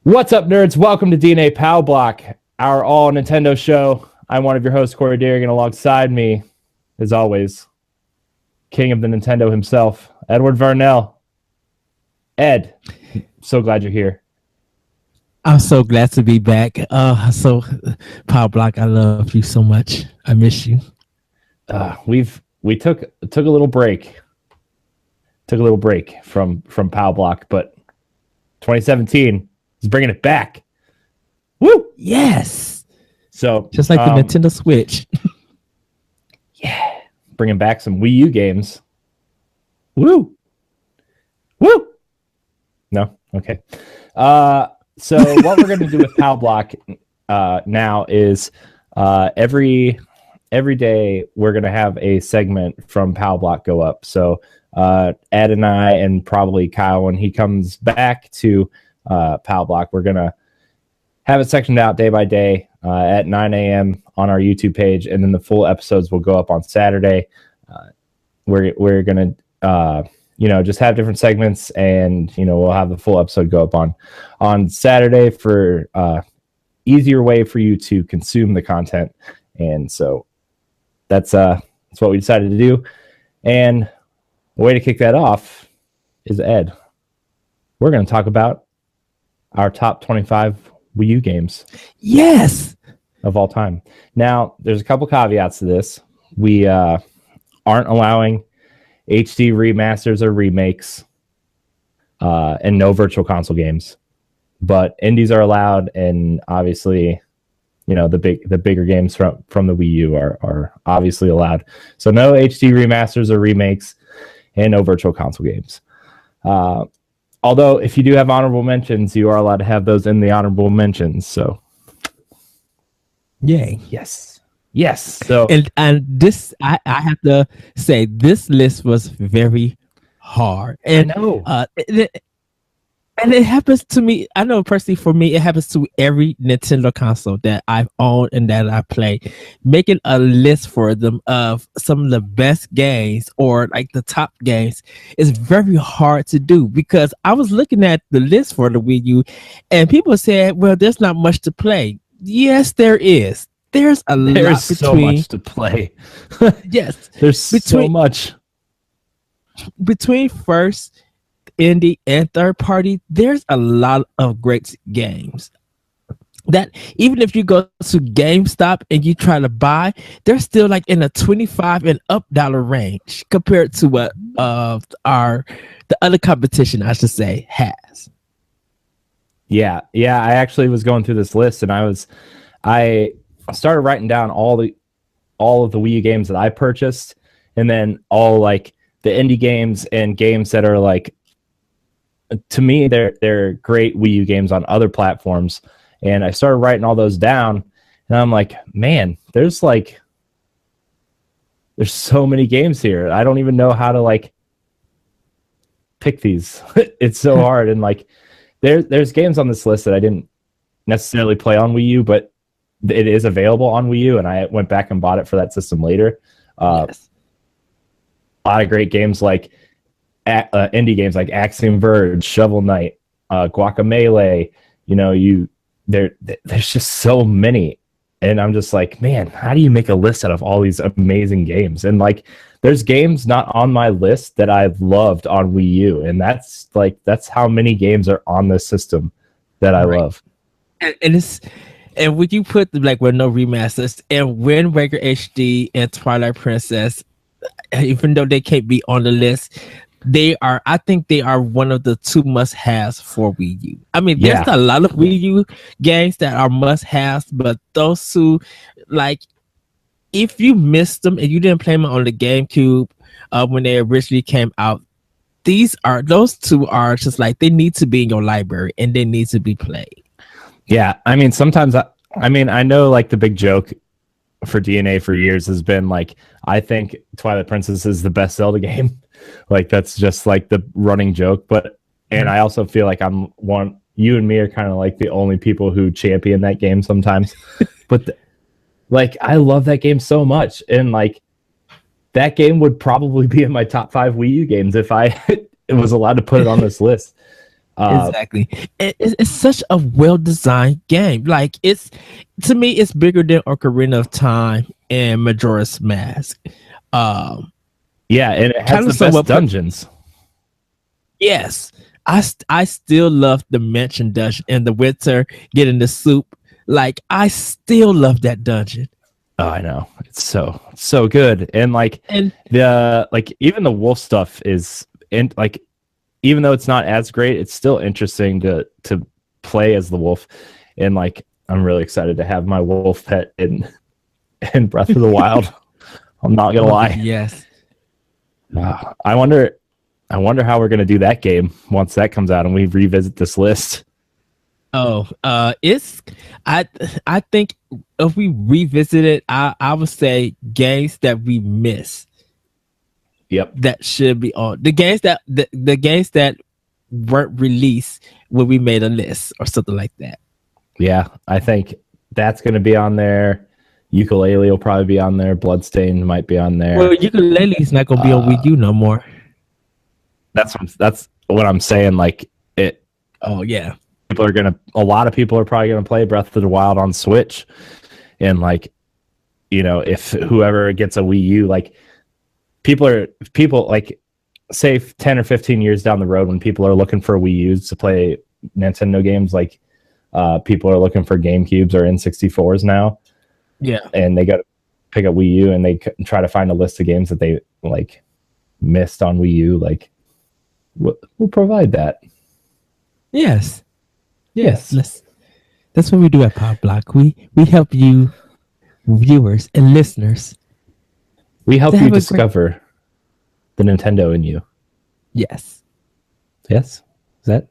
What's up, nerds? Welcome to DNA Pow Block, our all Nintendo show. I'm one of your hosts, Corey Deering, and alongside me, as always, king of the Nintendo himself, Edward Varnell. Ed, so glad you're here. I'm so glad to be back. Pow Block, I love you so much. I miss you. We took a little break. Took a little break from Pow Block, but 2017 is bringing it back. Woo! Yes. So just like the Nintendo Switch. Yeah, bringing back some Wii U games. Woo! Woo! No? Okay. So what we're going to do with Pow Block now is every day we're going to have a segment from Pow Block go up. So Ed and I, and probably Kyle, when he comes back to Pow Block, we're going to have it sectioned out day by day at 9 a.m. on our YouTube page, and then the full episodes will go up on Saturday. We're going to just have different segments, and we'll have the full episode go up on Saturday for easier way for you to consume the content. And so that's what we decided to do. And the way to kick that off is Ed. We're going to talk about our top 25 Wii U games. Yes, of all time. Now, there's a couple caveats to this. We aren't allowing HD remasters or remakes, and no virtual console games. But indies are allowed, and obviously, the bigger games from the Wii U are obviously allowed. So no HD remasters or remakes, and no virtual console games. Although, if you do have honorable mentions, you are allowed to have those in the honorable mentions. So, yay! Yes. So, and this, I have to say, this list was very hard. And I know. And it happens to me. I know personally, for me, it happens to every Nintendo console that I've owned and that I play. Making a list for them of some of the best games or like the top games is very hard to do, because I was looking at the list for the Wii U, and people said, "Well, there's not much to play." Yes, there is. There's so much to play. Yes, there's so much between first, indie, and third party. There's a lot of great games that even if you go to GameStop and you try to buy, they're still like in a $25 and up dollar range compared to what the other competition, I should say, has. Yeah. I actually was going through this list, and I started writing down all of the Wii U games that I purchased, and then all like the indie games and games that are like, to me, they're great Wii U games on other platforms. And I started writing all those down, and I'm like, man, there's so many games here. I don't even know how to like pick these. It's so hard. And like there's games on this list that I didn't necessarily play on Wii U, but it is available on Wii U, and I went back and bought it for that system later. Yes. A lot of great games like indie games like Axiom Verge, Shovel Knight, Guacamelee. There's just so many, and I'm just like, man, how do you make a list out of all these amazing games? And like, there's games not on my list that I've loved on Wii U, and that's how many games are on this system that I love. And when you put like with no remasters and Wind Waker HD and Twilight Princess, even though they can't be on the list, I think they are one of the two must-haves for Wii U. I mean, there's a lot of Wii U games that are must-haves, but those two, like, if you missed them and you didn't play them on the GameCube when they originally came out, those two are just like, they need to be in your library and they need to be played. Yeah, I mean, sometimes I know like the big joke for DNA for years has been like, I think Twilight Princess is the best Zelda game. Like, that's just like the running joke. And I also feel like you and me are kind of like the only people who champion that game sometimes. But I love that game so much, and like that game would probably be in my top 5 Wii U games if I was allowed to put it on this list. Exactly. It's such a well-designed game. Like it's to me, it's bigger than Ocarina of Time and Majora's Mask. Um, Yeah, and it has kind the of best somewhat. dungeons. Yes, I still love the mansion dungeon and the winter getting the soup. Like I still love that dungeon. Oh, I know. It's so good. And like And even the wolf stuff is in like even though it's not as great, it's still interesting to play as the wolf. And like I'm really excited to have my wolf pet in Breath of the Wild. I'm not gonna lie. yes. I wonder how we're gonna do that game once that comes out and we revisit this list. Oh, it's I think if we revisit it, I would say games that we miss Yep. that should be on the games that the games that weren't released when we made a list or something like that. Yeah, I think that's gonna be on there. Ukulele will probably be on there. Bloodstained might be on there. Well, Ukulele is not gonna be on Wii U no more. That's what I'm saying. Like it. Oh yeah. A lot of people are probably gonna play Breath of the Wild on Switch, and like, if whoever gets a Wii U, like people like say 10 or 15 years down the road when people are looking for Wii U's to play Nintendo games, like people are looking for GameCubes or N64s now. Yeah. And they got to pick up Wii U and they try to find a list of games that they like missed on Wii U. Like we'll provide that. Yes. That's what we do at Pow Block. We help you, viewers and listeners. We help you discover the Nintendo in you. Yes. Yes. Does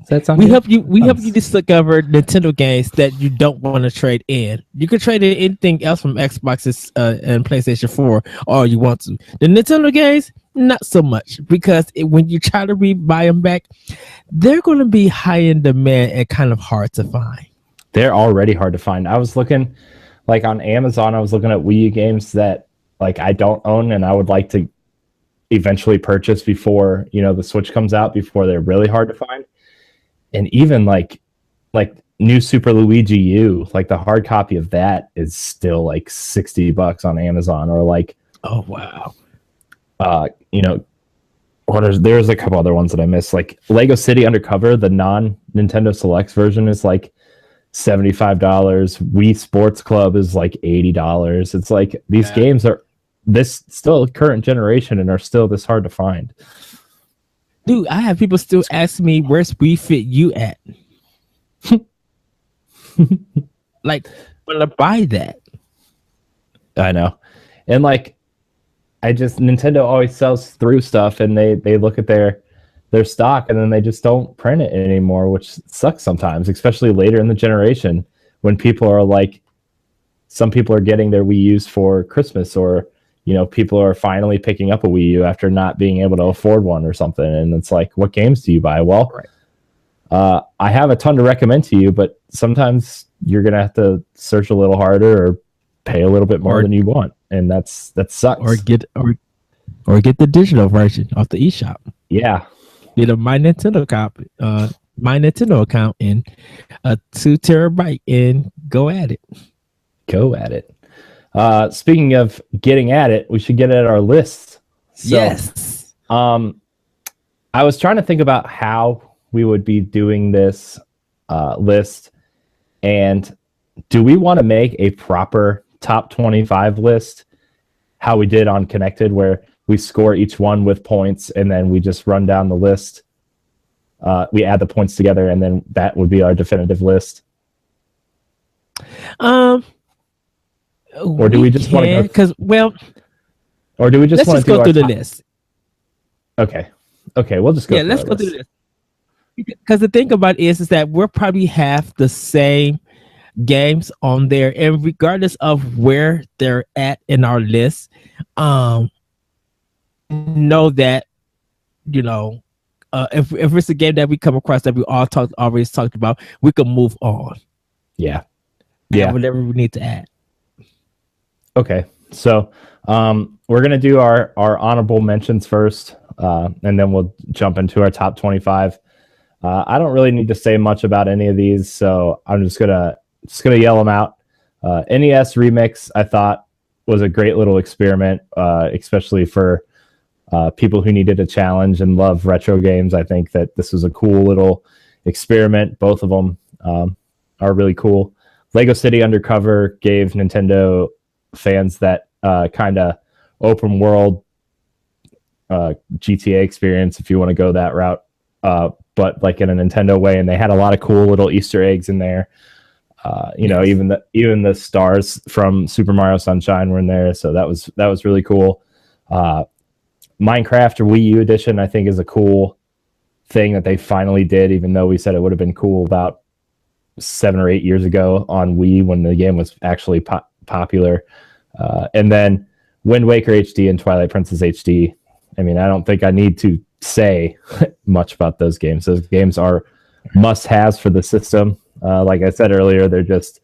that sound We good? help you discover Nintendo games that you don't want to trade in. You can trade in anything else from Xboxes and PlayStation 4 all you want to. The Nintendo games, not so much, because when you try to buy them back, they're going to be high in demand and kind of hard to find. They're already hard to find. I was looking like on Amazon, I was looking at Wii U games that like I don't own and I would like to eventually purchase before, the Switch comes out, before they're really hard to find. And even like new Super Luigi U, like the hard copy of that is still like $60 on Amazon, or like, oh wow. There's a couple other ones that I missed. Like Lego City Undercover, the non-Nintendo Selects version is like $75. Wii Sports Club is like $80. It's like these games are this still current generation and are still this hard to find. Dude, I have people still ask me where's Wii Fit U at. Like, I'm gonna buy that. I know. And like Nintendo always sells through stuff and they look at their stock and then they just don't print it anymore, which sucks sometimes, especially later in the generation when people are like, some people are getting their Wii U's for Christmas, or people are finally picking up a Wii U after not being able to afford one or something. And it's like, what games do you buy? Well, right. I have a ton to recommend to you, but sometimes you're going to have to search a little harder or pay a little bit more than you want. And that sucks. Or get the digital version off the eShop. Yeah. Get a My Nintendo copy, My Nintendo account in a 2 terabyte and go at it. Go at it. Speaking of getting at it, we should get at our lists. So, yes. I was trying to think about how we would be doing this list, and do we want to make a proper top 25 list, how we did on Connected, where we score each one with points and then we just run down the list? We add the points together and then that would be our definitive list. Or do we just want to go? Or do we just want to go through the list? Okay, we'll just go. Yeah, let's go through the list. Because the thing about it is that we'll probably have the same games on there, and regardless of where they're at in our list, know that if it's a game that we come across that we already talked about, we can move on. Yeah. Whatever we need to add. Okay, so we're gonna do our honorable mentions first, and then we'll jump into our top 25. I don't really need to say much about any of these, so I'm just gonna yell them out. NES Remix, I thought, was a great little experiment, especially for people who needed a challenge and love retro games. I think that this was a cool little experiment. Both of them are really cool. Lego City Undercover gave Nintendo fans that kind of open world GTA experience, if you want to go that route, but like in a Nintendo way. And they had a lot of cool little Easter eggs in there. Even the stars from Super Mario Sunshine were in there, so that was really cool. Minecraft or Wii U edition, I think, is a cool thing that they finally did, even though we said it would have been cool about 7 or 8 years ago on Wii when the game was actually popular. And then Wind Waker HD and Twilight Princess HD. I mean, I don't think I need to say much about those games. Those games are must-haves for the system. Like I said earlier, they're just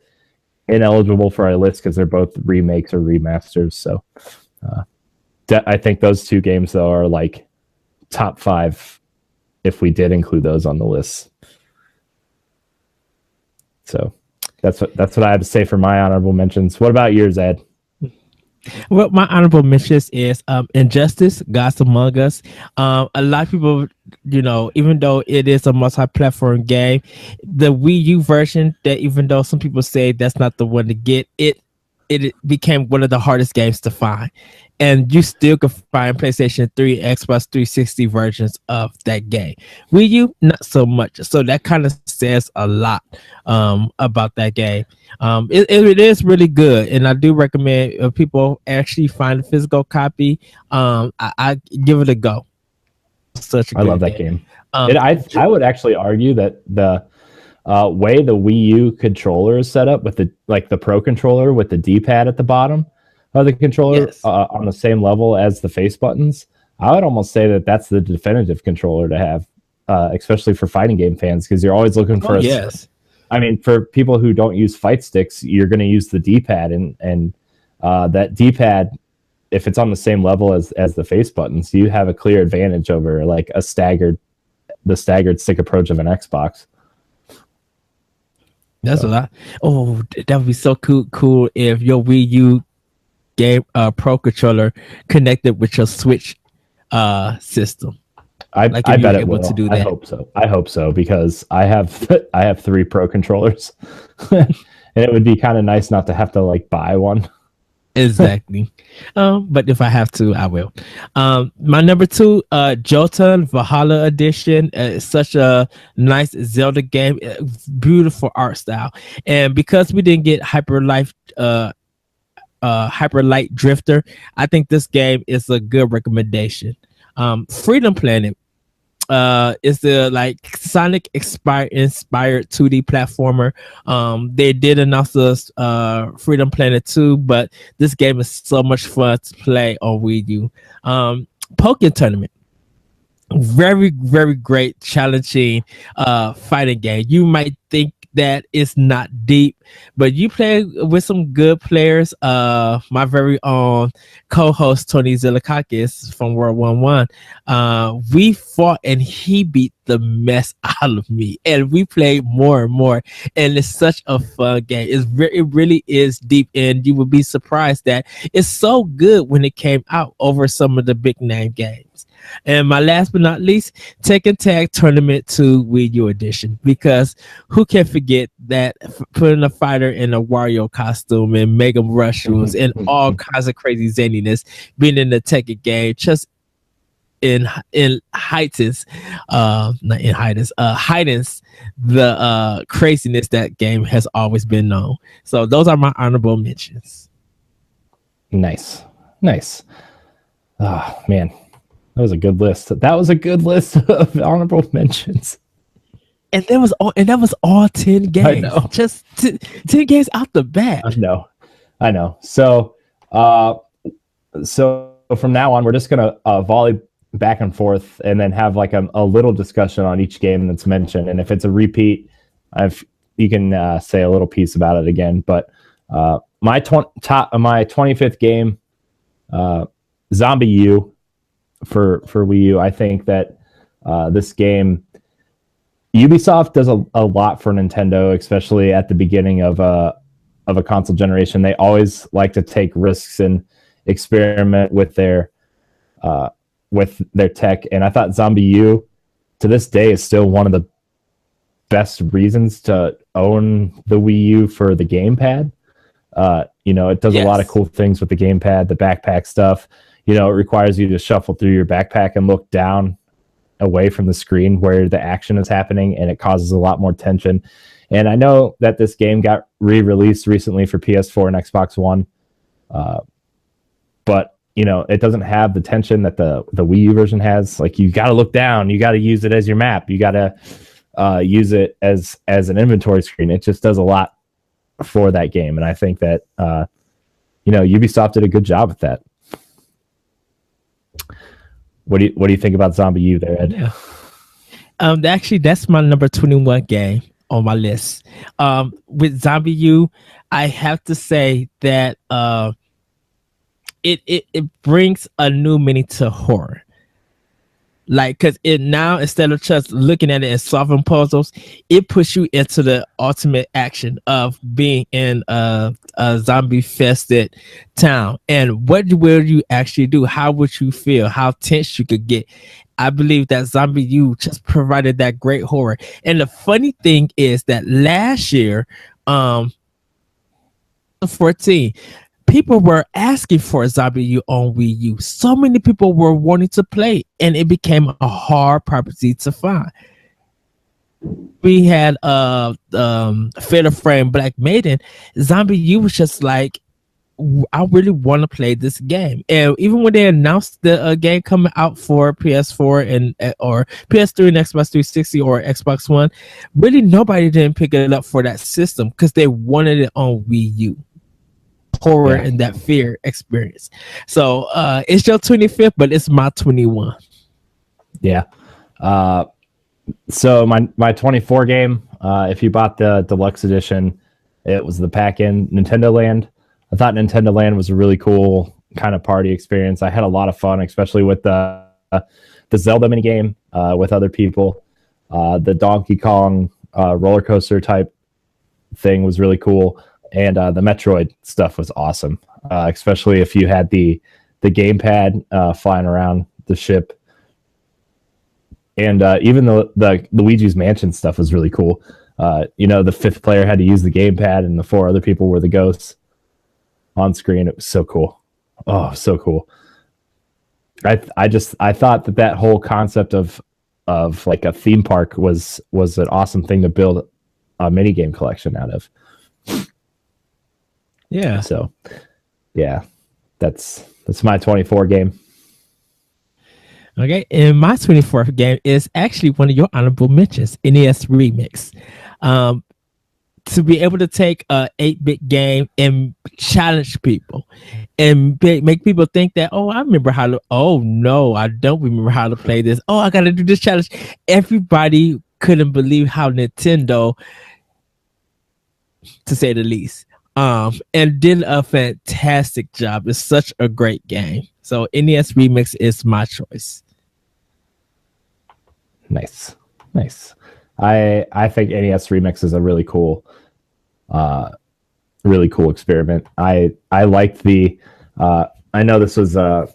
ineligible for our list because they're both remakes or remasters. So I think those two games, though, are like top 5 if we did include those on the list. So that's what I have to say for my honorable mentions. What about yours, Ed? Well, my honorable mentions is Injustice, Gods Among Us. A lot of people, even though it is a multi-platform game, the Wii U version, that even though some people say that's not the one to get, it became one of the hardest games to find. And you still can find PlayStation 3, Xbox 360 versions of that game. Wii U, not so much. So that kind of says a lot about that game. It is really good, and I do recommend if people actually find a physical copy. I give it a go. I love that game. I would actually argue that the way the Wii U controller is set up with the Pro controller with the D-pad at the bottom of the controller, yes, on the same level as the face buttons, I would almost say that that's the definitive controller to have, especially for fighting game fans, because you're always looking for I mean, for people who don't use fight sticks, you're going to use the D-pad, and that D-pad, if it's on the same level as the face buttons, you have a clear advantage over like the staggered stick approach of an Xbox. That's a lot. Oh, that would be so cool if your Wii U game Pro controller connected with your Switch system. I bet it will. To do that. I hope so because I have 3 Pro controllers, and it would be kind of nice not to have to like buy one. Exactly. But if I have to, I will. My number 2, Jotun Valhalla Edition. It's such a nice Zelda game, beautiful art style, and because we didn't get Hyper Light Drifter, I think this game is a good recommendation. Freedom Planet is the like Sonic inspired 2D platformer. They did announce this Freedom Planet 2, but this game is so much fun to play on Wii U. Tekken Tournament, very, very great, challenging fighting game. You might think that it's not deep, but you play with some good players. My very own co-host Tony Zilakakis from World 1-1, we fought and he beat the mess out of me, and we played more and more, and it's such a fun game. It really is deep, and you would be surprised that it's so good when it came out over some of the big name games. And my last but not least, Tekken Tag Tournament 2 Wii U Edition, because who can forget that putting a fighter in a Wario costume and Mega Mushrooms and all kinds of crazy zaniness being in the Tekken game just heightens the craziness that game has always been known. So those are my honorable mentions. Nice. Oh man. That was a good list. That was a good list of honorable mentions. And that was all 10 games. I know. Just 10 games out the bat. I know. So from now on, we're just gonna volley back and forth, and then have like a little discussion on each game that's mentioned. And if it's a repeat, you can say a little piece about it again. But my 25th game, Zombie U. For Wii U, I think that this game Ubisoft does a lot for Nintendo, especially at the beginning of a console generation. They always like to take risks and experiment with their tech. And I thought Zombie U to this day is still one of the best reasons to own the Wii U for the gamepad. It does a lot of cool things with the gamepad, the backpack stuff. It requires you to shuffle through your backpack and look down away from the screen where the action is happening, and it causes a lot more tension. And I know that this game got re-released recently for PS4 and Xbox One, but it doesn't have the tension that the Wii U version has. Like, you got to look down, you got to use it as your map, you got to use it as an inventory screen. It just does a lot for that game, and I think that Ubisoft did a good job with that. What do you think about Zombie U there, Ed? Yeah. Actually, that's my number 21 game on my list. With Zombie U, I have to say that it brings a new meaning to horror. Like, because it now, instead of just looking at it and solving puzzles, it puts you into the ultimate action of being in a zombie-fested town. And what will you actually do? How would you feel? How tense you could get? I believe that Zombie U just provided that great horror. And the funny thing is that last year, 14, people were asking for Zombie U on Wii U. So many people were wanting to play, and it became a hard property to find. We had Fatal Frame Black Maiden. Zombie U was just like, I really want to play this game. And even when they announced the game coming out for PS4 and or PS3 and Xbox 360 or Xbox One, really nobody didn't pick it up for that system because they wanted it on Wii U. Horror and that fear experience. So it's your 25th, but it's my 21. Yeah. So my 24 game, if you bought the deluxe edition, it was the pack-in Nintendo Land. I thought Nintendo Land was a really cool kind of party experience. I had a lot of fun, especially with the Zelda minigame with other people. The Donkey Kong roller coaster type thing was really cool. And the Metroid stuff was awesome, especially if you had the gamepad flying around the ship. And even the Luigi's Mansion stuff was really cool. The fifth player had to use the gamepad, and the four other people were the ghosts on screen. It was so cool. Oh, so cool. I thought that whole concept of like a theme park was an awesome thing to build a mini game collection out of. Yeah. So, yeah, that's my 24 game. Okay, and my 24th game is actually one of your honorable mentions, NES Remix. To be able to take a 8-bit game and challenge people and make people think that, oh, I remember how to, oh, no, I don't remember how to play this. Oh, I got to do this challenge. Everybody couldn't believe how Nintendo, to say the least, and did a fantastic job. It's such a great game. So NES Remix is my choice. Nice. I think NES Remix is a really cool experiment. I liked the I know this was on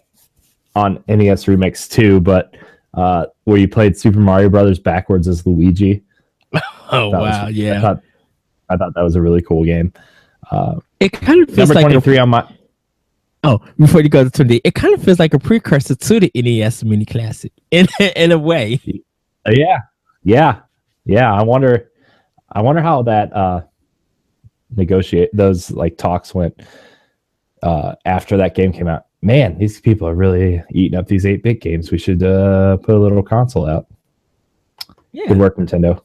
NES Remix too, but where you played Super Mario Brothers backwards as Luigi. Oh wow, yeah. I thought that was a really cool game. It kind of feels number like 23 on my. Oh, before you go to 20, it kind of feels like a precursor to the NES Mini Classic in a way. Yeah. I wonder how that those like talks went after that game came out. Man, these people are really eating up these 8-bit games. We should put a little console out. Yeah. Good work, Nintendo.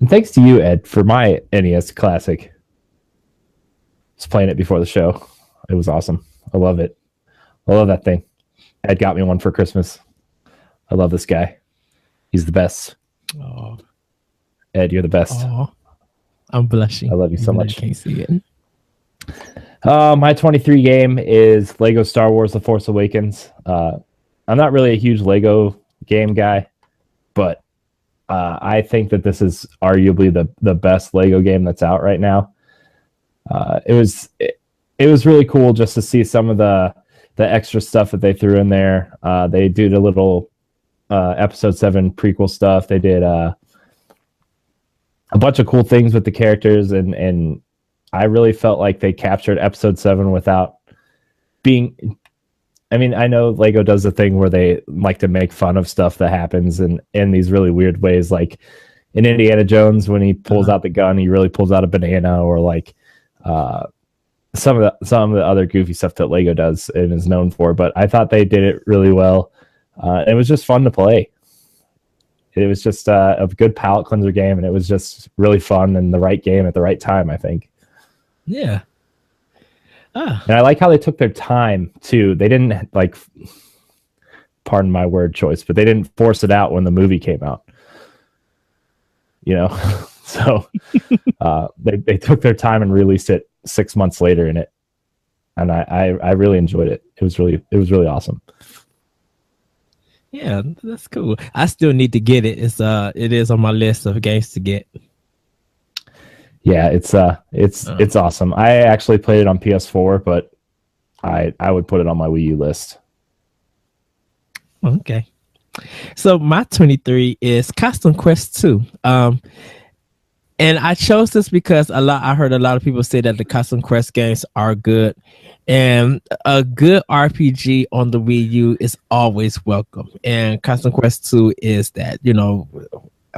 And thanks to you, Ed, for my NES Classic. Just playing it before the show. It was awesome. I love it. I love that thing. Ed got me one for Christmas. I love this guy. He's the best. Oh. Ed, you're the best. Oh. I'm blushing. I love you so much. I can't see it. My 23 game is Lego Star Wars The Force Awakens. I'm not really a huge Lego game guy, but I think that this is arguably the best Lego game that's out right now. It was really cool just to see some of the extra stuff that they threw in there. They did a little episode 7 prequel stuff. They did a bunch of cool things with the characters, and I really felt like they captured episode 7 without being. I mean, I know Lego does the thing where they like to make fun of stuff that happens in these really weird ways, like in Indiana Jones when he pulls out the gun, he really pulls out a banana, or like some of the other goofy stuff that Lego does and is known for. But I thought they did it really well. It was just fun to play. It was just a good palate cleanser game, and it was just really fun and the right game at the right time, I think. Yeah. And I like how they took their time too. They didn't like, pardon my word choice, but they didn't force it out when the movie came out. You know, so they took their time and released it 6 months later in it, and I really enjoyed it. It was really awesome. Yeah, that's cool. I still need to get it. It is on my list of games to get. Yeah, it's awesome. I actually played it on PS4, but I would put it on my Wii U list. Okay. So my 23 is Costume Quest 2. And I chose this because I heard a lot of people say that the Costume Quest games are good. And a good RPG on the Wii U is always welcome. And Costume Quest 2 is that, you know,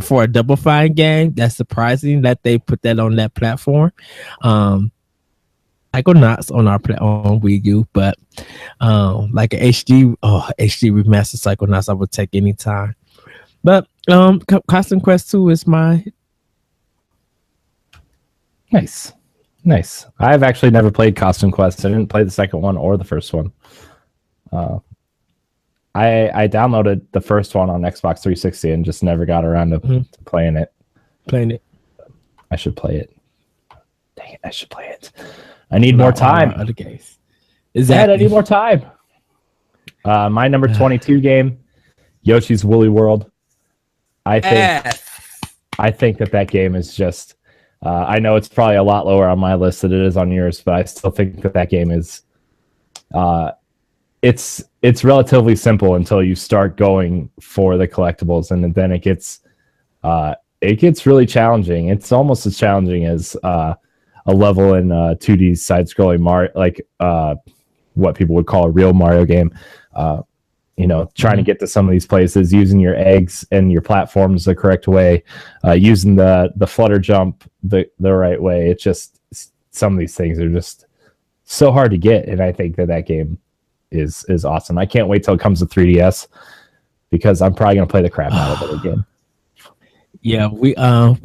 for a Double Fine game, that's surprising that they put that on that platform. Psychonauts on on Wii U, but like an HD remastered Psychonauts, I would take any time. But Costume Quest 2 is my nice. I've actually never played Costume Quest. I didn't play the second one or the first one. I downloaded the first one on Xbox 360 and just never got around to playing it. I should play it. Dang it, I should play it. I need more time. Other games. Exactly. I need more time. My number 22 game, Yoshi's Woolly World. I think that game is just. I know it's probably a lot lower on my list than it is on yours, but I still think that game is. It's relatively simple until you start going for the collectibles, and then it gets really challenging. It's almost as challenging as a level in 2D side-scrolling Mario, like what people would call a real Mario game. You know, trying to get to some of these places, using your eggs and your platforms the correct way, using the flutter jump the right way. It's just some of these things are just so hard to get, and I think that game is awesome. I can't wait till it comes to 3DS because I'm probably gonna play the crap out of it again. Yeah, we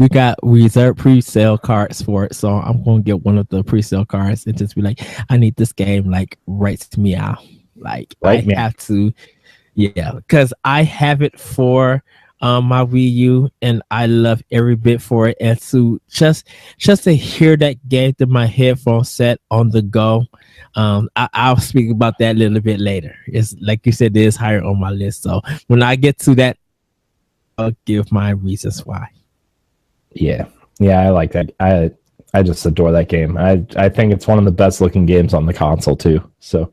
got reserved pre-sale cards for it, so I'm gonna get one of the pre-sale cards and just be like, I need this game like right to me out. Like I have to. Yeah, because I have it for my Wii U, and I love every bit for it. And to just to hear that game through my headphone set on the go, I'll speak about that a little bit later. It's like you said, it is higher on my list. So when I get to that, I'll give my reasons why. Yeah, I like that. I just adore that game. I think it's one of the best looking games on the console too. So,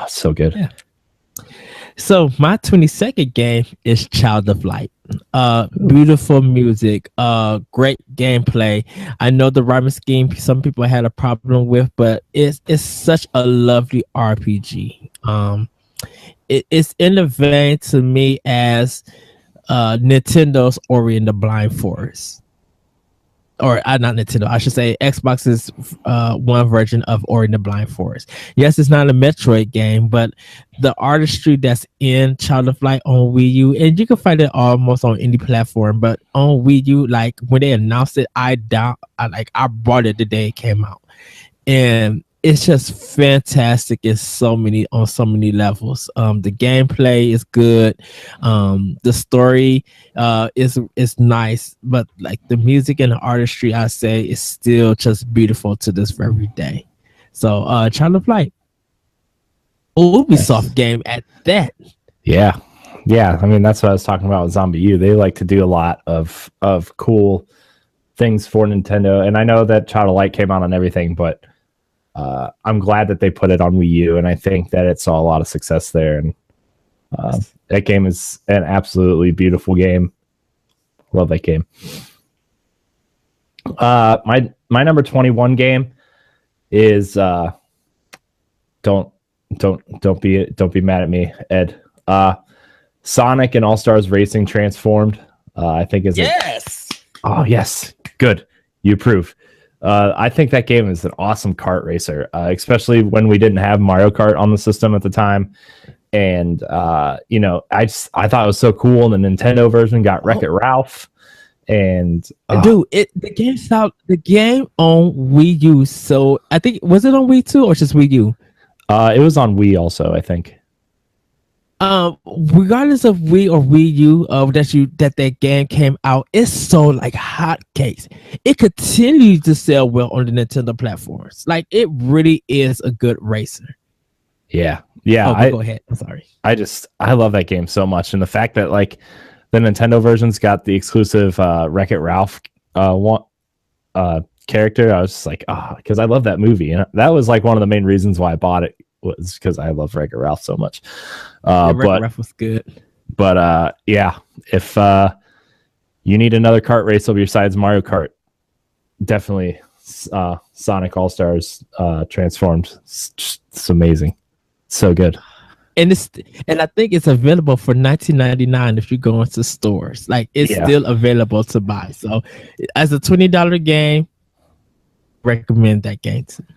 so good. Yeah. So my 22nd game is Child of Light. Beautiful music, great gameplay. I know the rhyming scheme some people had a problem with, but it's such a lovely RPG. It's in the vein to me as Nintendo's Ori and the Blind Forest. Or not Nintendo, I should say Xbox's one version of Ori and the Blind Forest. Yes, it's not a Metroid game, but the artistry that's in Child of Light on Wii U, and you can find it almost on any platform, but on Wii U, like when they announced it, I bought it the day it came out, and it's just fantastic on so many levels. The gameplay is good. The story is nice, but like the music and the artistry, I say, is still just beautiful to this very day. So Child of Light, Ubisoft game at that. Yeah, Yeah, I mean that's what I was talking about with Zombie U. They like to do a lot of cool things for Nintendo, and I know that Child of Light came out on everything, but I'm glad that they put it on Wii U, and I think that it saw a lot of success there. And that game is an absolutely beautiful game. Love that game. My number 21 game is don't be mad at me, Ed. Sonic and All Stars Racing Transformed. I think is yes. Oh yes, good. You approve. I think that game is an awesome kart racer, especially when we didn't have Mario Kart on the system at the time. And you know, I thought it was so cool. And the Nintendo version got Wreck-It Ralph. And dude, the game on Wii U. So I think was it on Wii 2 or just Wii U? It was on Wii also, I think. Regardless of Wii or Wii U, that game came out, it's so like hotcakes. It continues to sell well on the Nintendo platforms. Like it really is a good racer. Yeah. Go ahead. I'm sorry. I love that game so much, and the fact that like the Nintendo version's got the exclusive Wreck-It Ralph character. I was just like, because I love that movie, and that was like one of the main reasons why I bought it, was because I love Wreck-It Ralph so much. Wreck-It Ralph was good. But yeah, if you need another kart race besides Mario Kart, definitely Sonic All Stars Transformed. It's amazing, so good. And I think it's available for $19.99 if you go into stores. Like it's still available to buy. So as a $20 game, recommend that game to me.